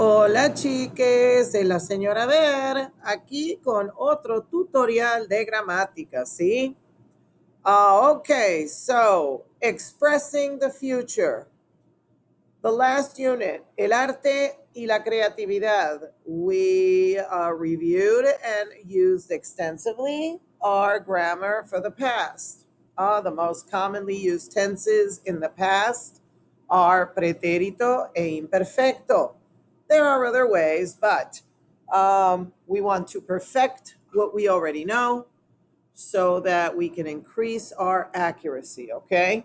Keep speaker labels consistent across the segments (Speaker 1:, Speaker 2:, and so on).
Speaker 1: Hola chiques, es la señora Ver, aquí con otro tutorial de gramática, ¿sí? Okay, so expressing the future. The last unit, el arte y la creatividad. We reviewed and used extensively our grammar for the past. The most commonly used tenses in the past are pretérito e imperfecto. There are other ways, but we want to perfect what we already know so that we can increase our accuracy, okay?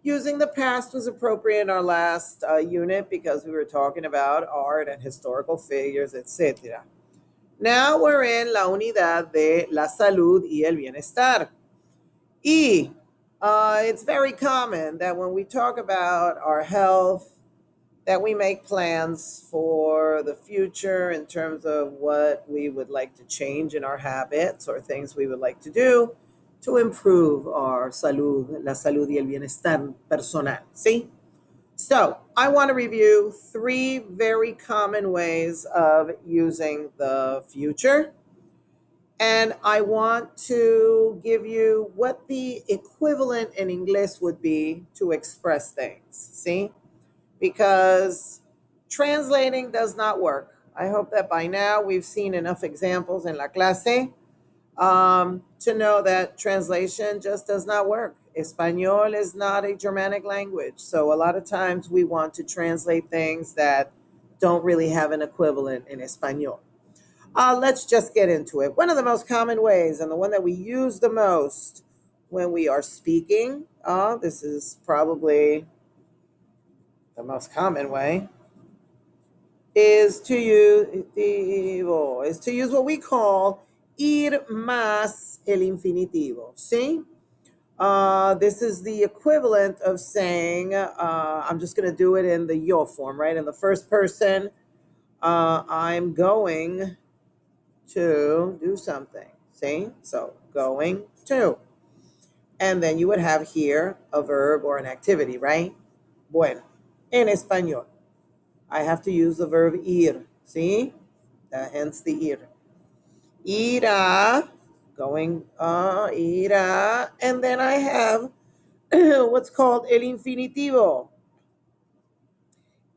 Speaker 1: Using the past was appropriate in our last unit because we were talking about art and historical figures, etc. Now we're in la unidad de la salud y el bienestar. Y it's very common that when we talk about our health, that we make plans for the future in terms of what we would like to change in our habits or things we would like to do to improve our salud, la salud y el bienestar personal, ¿sí? So I want to review 3 very common ways of using the future. And I want to give you what the equivalent in English would be to express things, see? Because translating does not work. I hope that by now we've seen enough examples in la clase to know that translation just does not work. Espanol is not a Germanic language. So a lot of times we want to translate things that don't really have an equivalent in Espanol. Let's just get into it. One of the most common ways, and the one that we use the most when we are speaking, this is probably the most common way, is to use what we call ir más el infinitivo. ¿Sí? This is the equivalent of saying, I'm just going to do it in the yo form, right? In the first person, I'm going to do something. See? So going to. And then you would have here a verb or an activity, right? Bueno, en español, I have to use the verb ir. See? Hence the ir. Irá, going, irá. And then I have what's called el infinitivo.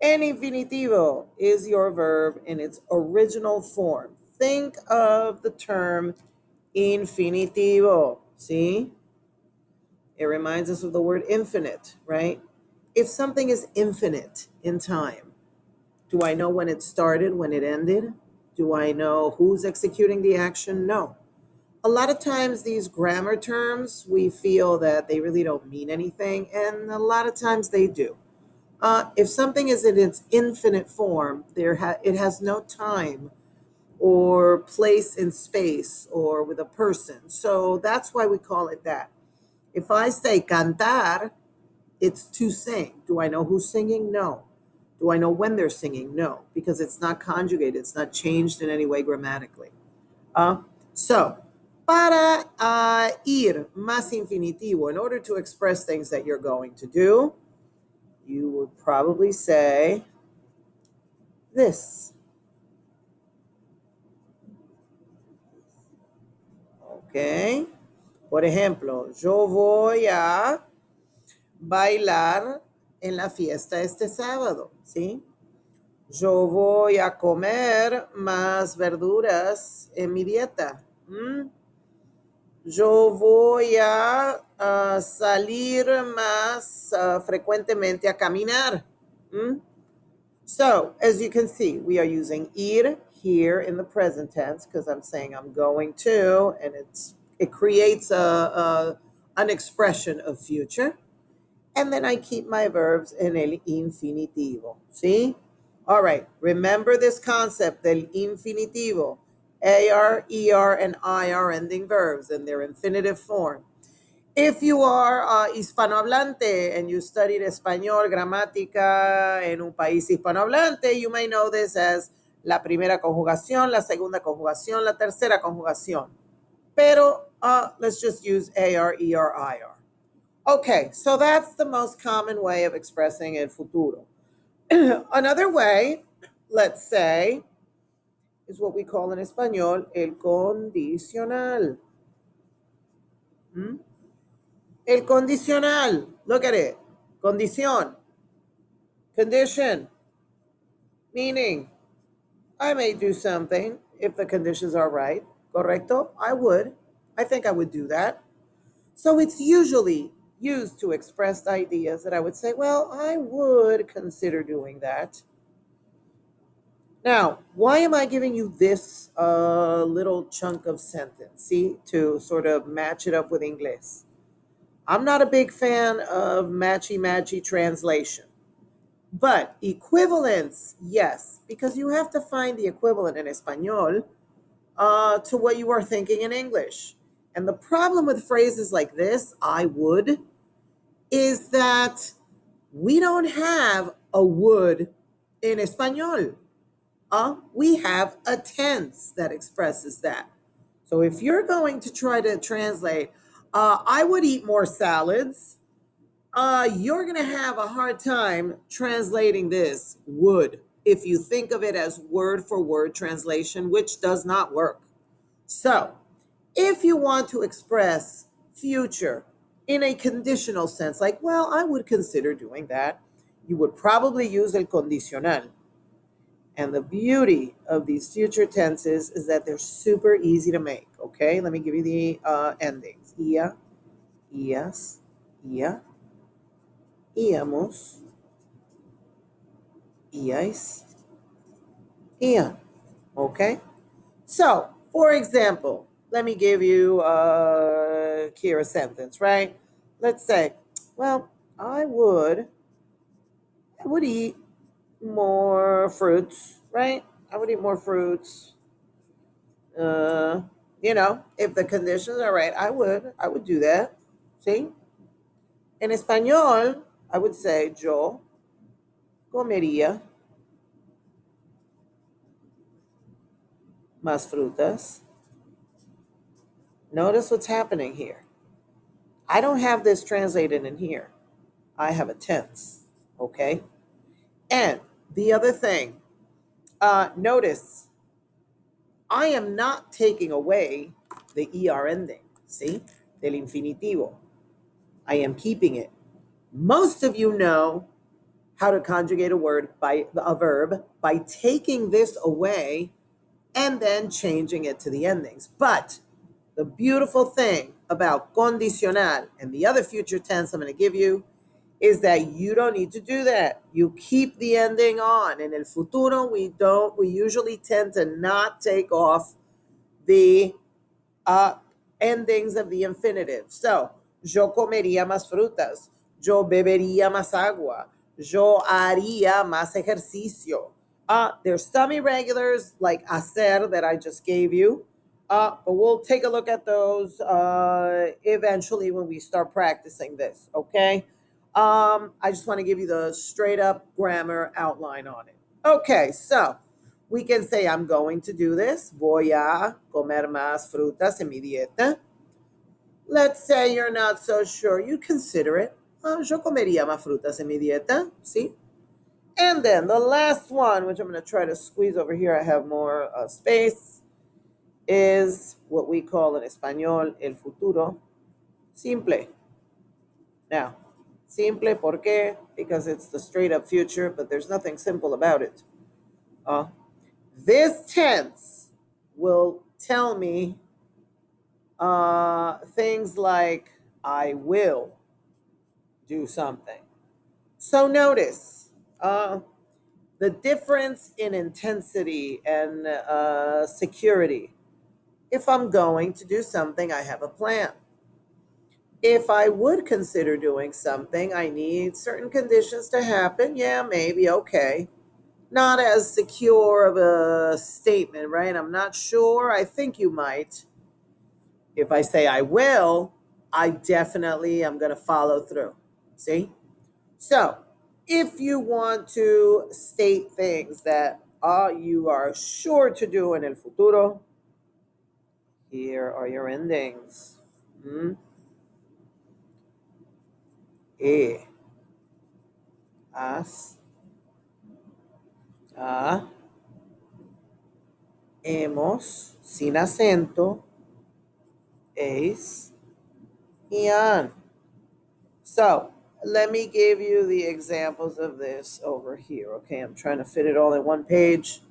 Speaker 1: El infinitivo is your verb in its original form. Think of the term infinitivo. See? It reminds us of the word infinite, right? If something is infinite in time, do I know when it started, when it ended? Do I know who's executing the action? No. A lot of times these grammar terms, we feel that they really don't mean anything, and a lot of times they do. If something is in its infinite form, it has no time or place in space or with a person. So that's why we call it that. If I say cantar, it's to sing. Do I know who's singing? No. Do I know when they're singing? No, because it's not conjugated. It's not changed in any way grammatically. So, para ir más infinitivo, in order to express things that you're going to do, you would probably say this. Okay. Por ejemplo, yo voy a bailar en la fiesta este sábado, ¿sí? Yo voy a comer más verduras en mi dieta. Yo voy a salir más frecuentemente a caminar. So, as you can see, we are using ir here in the present tense because I'm saying I'm going to, and it creates an expression of future. And then I keep my verbs in el infinitivo. See? All right. Remember this concept del infinitivo. AR, ER, and IR ending verbs in their infinitive form. If you are hispanohablante and you studied español, gramática en un país hispanohablante, you may know this as la primera conjugación, la segunda conjugación, la tercera conjugación. Pero let's just use AR, ER, IR. Okay, so that's the most common way of expressing el futuro. Another way, let's say, is what we call in español el condicional. ¿Mm? El condicional. Look at it. Condición. Condition. Meaning, I may do something if the conditions are right. Correcto? I would. I think I would do that. So it's usually used to express ideas that I would say, well, I would consider doing that. Now, why am I giving you this little chunk of sentence? See, to sort of match it up with English. I'm not a big fan of matchy-matchy translation, but equivalence, yes, because you have to find the equivalent in Espanol to what you are thinking in English. And the problem with phrases like this, I would, is that we don't have a would in Espanol. We have a tense that expresses that. So if you're going to try to translate, I would eat more salads, you're going to have a hard time translating this would if you think of it as word for word translation, which does not work. So if you want to express future in a conditional sense, like, well, I would consider doing that, you would probably use el condicional. And the beauty of these future tenses is that they're super easy to make. Okay, let me give you the endings. Ia, ias, ia, íamos, íais, ian. Okay, so for example, let me give you here a sentence, right? Let's say, well, I would eat more fruits, right? I would eat more fruits. Uh, if the conditions are right, I would do that. See? En español, I would say yo comería más frutas. Notice what's happening here. I don't have this translated in here. I have a tense. Okay? And the other thing, notice I am not taking away the ER ending. See? Del infinitivo. I am keeping it. Most of you know how to conjugate a verb by taking this away and then changing it to the endings. But the beautiful thing about condicional and the other future tense I'm going to give you is that you don't need to do that. You keep the ending on. In el futuro, we usually tend to not take off the endings of the infinitive. So, yo comería más frutas. Yo bebería más agua. Yo haría más ejercicio. There's some irregulars like hacer that I just gave you. But we'll take a look at those eventually when we start practicing this, okay? I just want to give you the straight up grammar outline on it. Okay, so we can say I'm going to do this. Voy a comer más frutas en mi dieta. Let's say you're not so sure. You consider it. Yo comería más frutas en mi dieta. See? And then the last one, which I'm going to try to squeeze over here, I have more space, is what we call in Español el futuro simple. Now, simple, ¿por qué? Because it's the straight up future, but there's nothing simple about it. This tense will tell me things like I will do something. So notice the difference in intensity and security. If I'm going to do something, I have a plan. If I would consider doing something, I need certain conditions to happen. Yeah, maybe, okay. Not as secure of a statement, right? I'm not sure. I think you might. If I say I will, I definitely am going to follow through. See? So, if you want to state things that you are sure to do in el futuro, here are your endings. Has, Ah, hemos, sin acento, es, y an. So let me give you the examples of this over here. Okay, I'm trying to fit it all in one page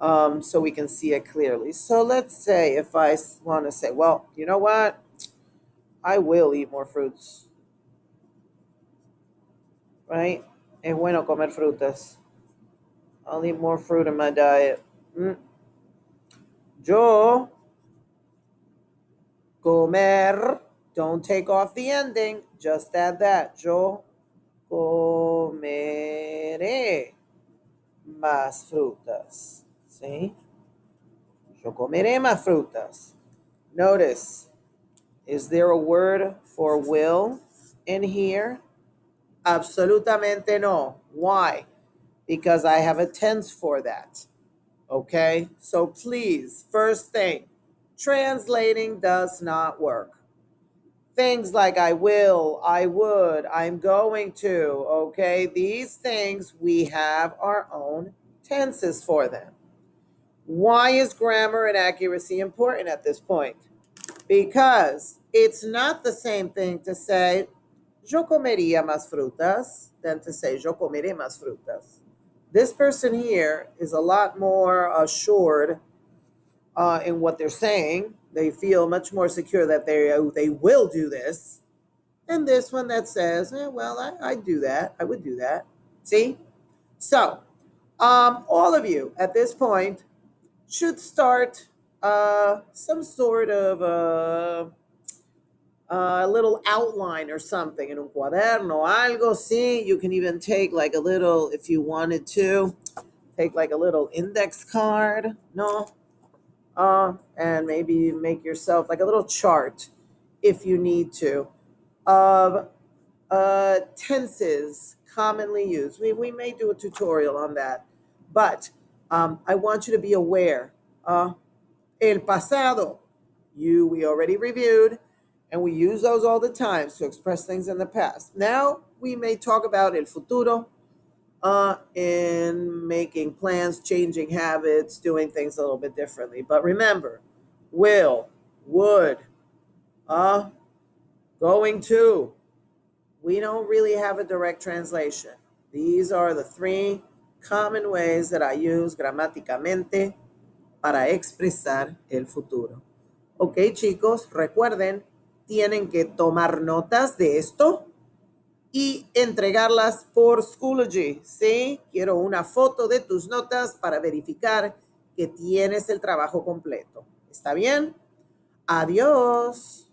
Speaker 1: so we can see it clearly. So let's say if I want to say, well, you know what? I will eat more fruits, right? Es bueno comer frutas. I'll eat more fruit in my diet. Yo comer. Don't take off the ending. Just add that. Yo comeré más frutas. See? Yo comeré más frutas. Notice, is there a word for will in here? Absolutamente no. Why? Because I have a tense for that. Okay? So please, first thing, translating does not work. Things like I will, I would, I'm going to, okay? These things, we have our own tenses for them. Why is grammar and accuracy important at this point? Because it's not the same thing to say, yo comería más frutas, than to say, yo comeré más frutas. This person here is a lot more assured in what they're saying. They feel much more secure that they will do this. And this one that says, well, I do that. I would do that. See? So, all of you at this point should start some sort of a little outline or something in un cuaderno, algo, sí. You can even take like a little, if you wanted to, take like a little index card, no? And maybe make yourself like a little chart if you need to of tenses commonly used. We may do a tutorial on that, but I want you to be aware. El pasado, we already reviewed, and we use those all the time to express things in the past. Now we may talk about el futuro in making plans, changing habits, doing things a little bit differently. But remember, will, would, going to, we don't really have a direct translation. These are the three common ways that I use gramáticamente para expresar el futuro. Ok, chicos, recuerden, tienen que tomar notas de esto y entregarlas por Schoology, ¿sí? Quiero una foto de tus notas para verificar que tienes el trabajo completo. ¿Está bien? Adiós.